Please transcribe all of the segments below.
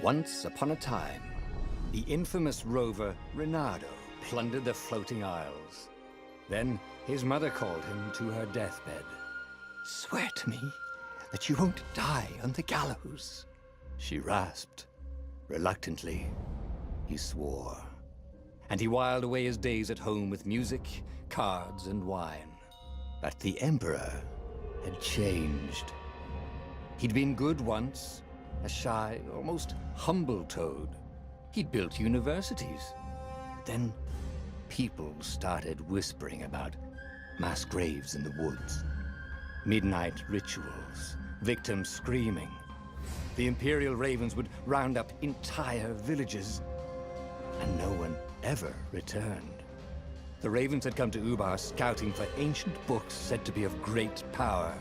Once upon a time, the infamous rover Reynardo plundered the floating isles. Then his mother called him to her deathbed. "Swear to me that you won't die on the gallows," she rasped. Reluctantly, he swore. And he whiled away his days at home with music, cards, and wine. But the Emperor had changed. He'd been good once, a shy, almost humble toad. He'd built universities. Then people started whispering about mass graves in the woods, midnight rituals, victims screaming. The Imperial Ravens would round up entire villages, and no one ever returned. The Ravens had come to Ubar scouting for ancient books said to be of great power.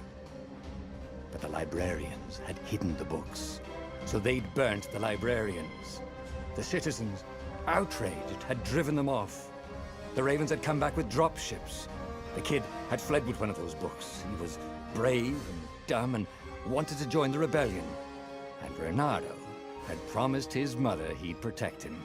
But the librarians had hidden the books, so they'd burnt the librarians. The citizens, outraged, had driven them off. The Ravens had come back with dropships. The kid had fled with one of those books. He was brave and dumb and wanted to join the rebellion. And Reynardo had promised his mother he'd protect him.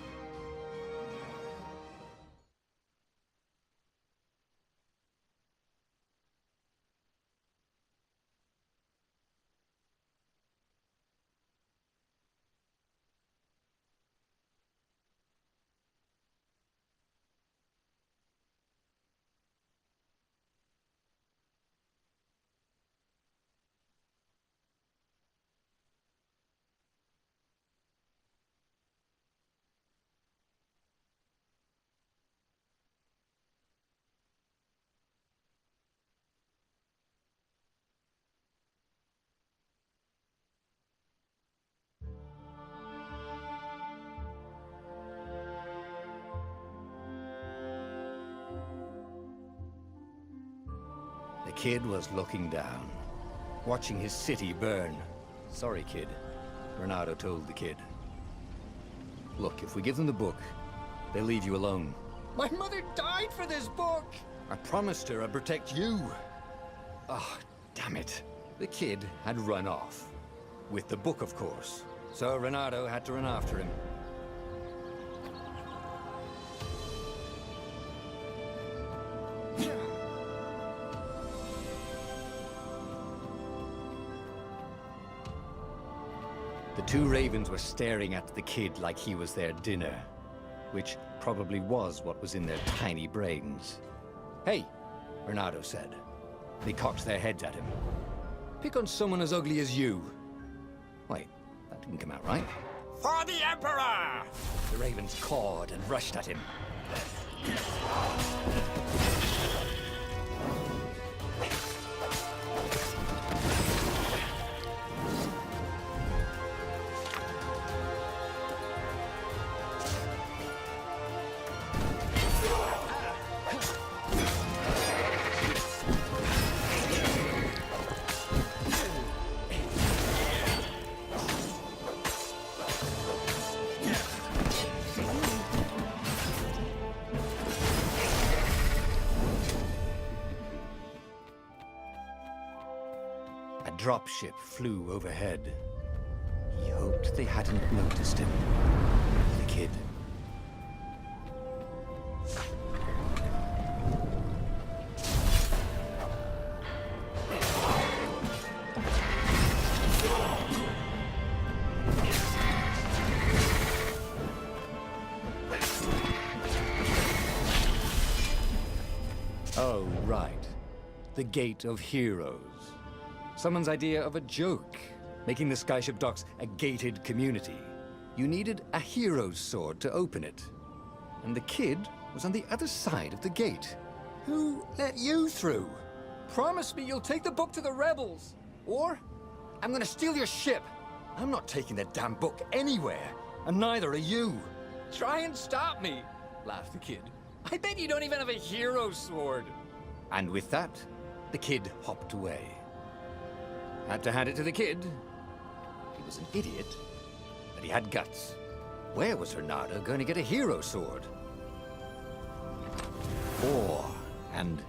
The kid was looking down, watching his city burn. "Sorry, kid," Reynardo told the kid. "Look, if we give them the book, they'll leave you alone." "My mother died for this book!" "I promised her I'd protect you." Oh, damn it. The kid had run off. With the book, of course. So Reynardo had to run after him. The two ravens were staring at the kid like he was their dinner, which probably was what was in their tiny brains. "Hey," Reynardo said. They cocked their heads at him. "Pick on someone as ugly as you." Wait, that didn't come out right. "For the Emperor!" The ravens cawed and rushed at him. A dropship flew overhead. He hoped they hadn't noticed him. The kid. Oh, right. The Gate of Heroes. Someone's idea of a joke, making the skyship docks a gated community. You needed a hero's sword to open it. And the kid was on the other side of the gate. "Who let you through? Promise me you'll take the book to the rebels, or I'm gonna steal your ship." "I'm not taking that damn book anywhere, and neither are you." "Try and stop me," laughed the kid. "I bet you don't even have a hero's sword." And with that, the kid hopped away. Had to hand it to the kid. He was an idiot, but he had guts. Where was Reynardo going to get a hero sword? War and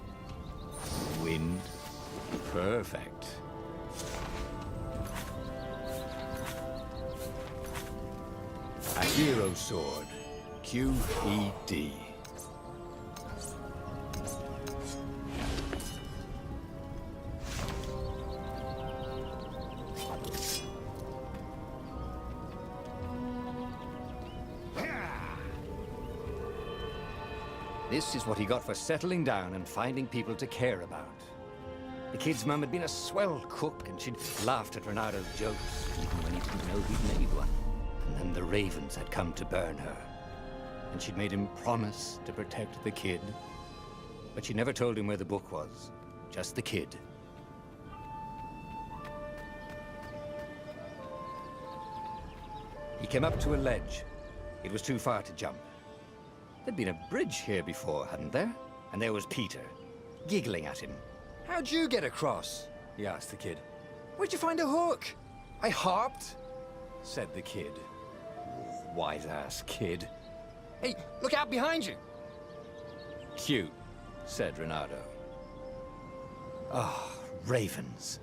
wind. Perfect. Shadow Sword. QED. This is what he got for settling down and finding people to care about. The kid's mum had been a swell cook, and she'd laughed at Renado's jokes, even when he didn't know he'd made one. And then the ravens had come to burn her. And she'd made him promise to protect the kid. But she never told him where the book was. Just the kid. He came up to a ledge. It was too far to jump. There'd been a bridge here before, hadn't there? And there was Peter, giggling at him. "How'd you get across?" he asked the kid. "Where'd you find a hook?" "I hopped," said the kid. Wise-ass kid. "Hey, look out behind you!" "Cute," said Renato. Ah, ravens.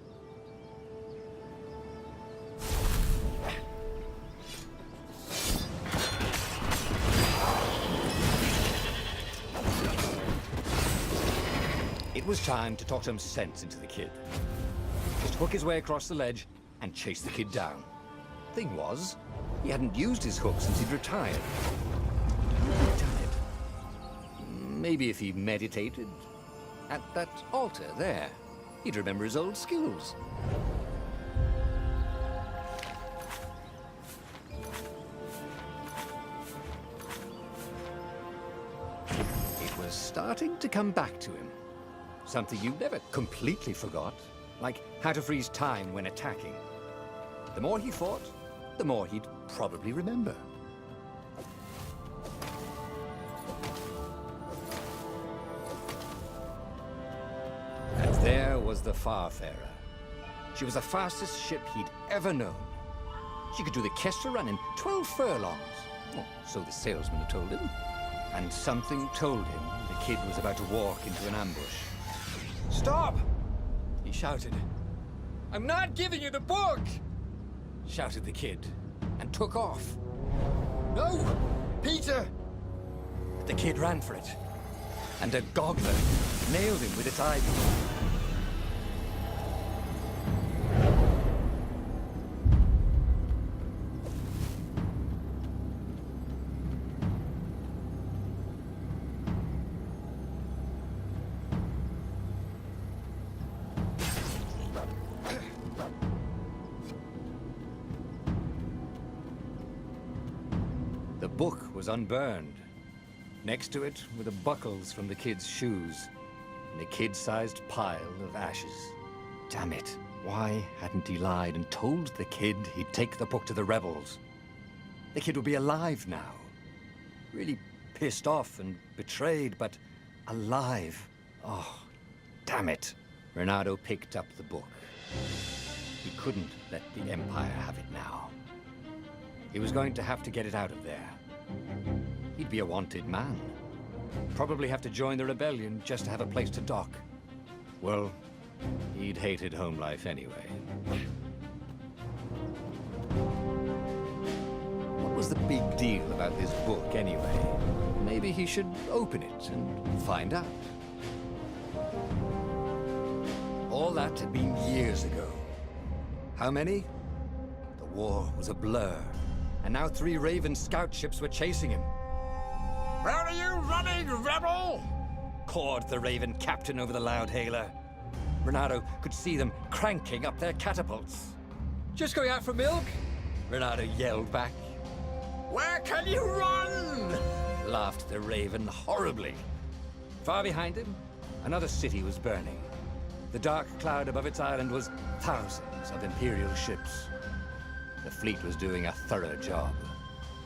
It was time to talk some sense into the kid. Just hook his way across the ledge and chase the kid down. Thing was, he hadn't used his hook since he'd retired. Damn it. Maybe if he meditated at that altar there, he'd remember his old skills. It was starting to come back to him. Something you never completely forgot, like how to freeze time when attacking. The more he fought, the more he'd probably remember. And there was the Farfarer. She was the fastest ship he'd ever known. She could do the Kestra run in 12 furlongs. Oh, so the salesman had told him. And something told him the kid was about to walk into an ambush. "Stop!" he shouted. "I'm not giving you the book!" shouted the kid, and took off. "No! Peter!" But the kid ran for it, and a goggler nailed him with its eyeball. The book was unburned. Next to it were the buckles from the kid's shoes, and a kid-sized pile of ashes. Damn it, why hadn't he lied and told the kid he'd take the book to the rebels? The kid would be alive now. Really pissed off and betrayed, but alive. Oh, damn it. Renato picked up the book. He couldn't let the Empire have it now. He was going to have to get it out of there. He'd be a wanted man. Probably have to join the rebellion just to have a place to dock. Well, he'd hated home life anyway. What was the big deal about this book anyway? Maybe he should open it and find out. All that had been years ago. How many? The war was a blur. And now 3 Raven scout ships were chasing him. "Where are you running, rebel?" cawed the Raven captain over the loud hailer. Renato could see them cranking up their catapults. "Just going out for milk?" Renato yelled back. "Where can you run?" laughed the Raven horribly. Far behind him, another city was burning. The dark cloud above its island was thousands of Imperial ships. The fleet was doing a thorough job.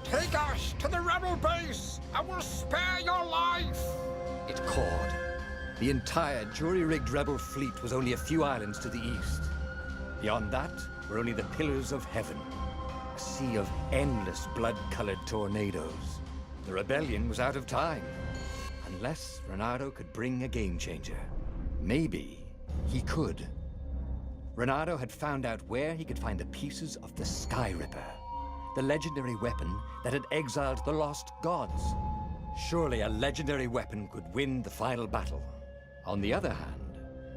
"Take us to the rebel base, and we'll spare your life!" it cawed. The entire jury-rigged rebel fleet was only a few islands to the east. Beyond that were only the pillars of heaven, a sea of endless blood-colored tornadoes. The rebellion was out of time, unless Renato could bring a game-changer. Maybe he could. Renato had found out where he could find the pieces of the Sky Ripper. the legendary weapon that had exiled the lost gods. Surely a legendary weapon could win the final battle. On the other hand,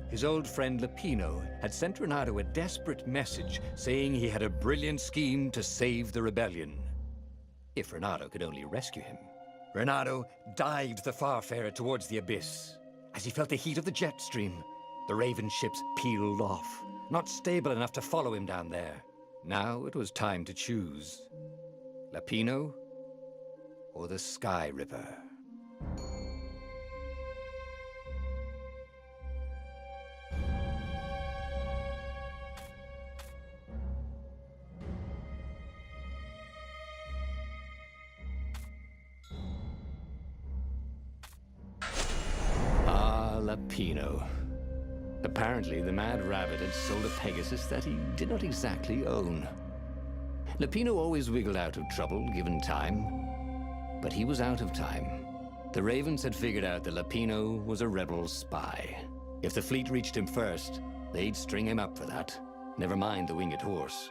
his old friend Lapino had sent Reynardo a desperate message saying he had a brilliant scheme to save the rebellion. If Reynardo could only rescue him. Reynardo dived the Farfarer towards the abyss. As he felt the heat of the jet stream, the Raven ships peeled off, not stable enough to follow him down there. Now it was time to choose. Lapino or the Sky Ripper? Lapino. Apparently, the Mad Rabbit had sold a Pegasus that he did not exactly own. Lapino always wiggled out of trouble, given time. But he was out of time. The Ravens had figured out that Lapino was a rebel spy. If the fleet reached him first, they'd string him up for that. Never mind the winged horse.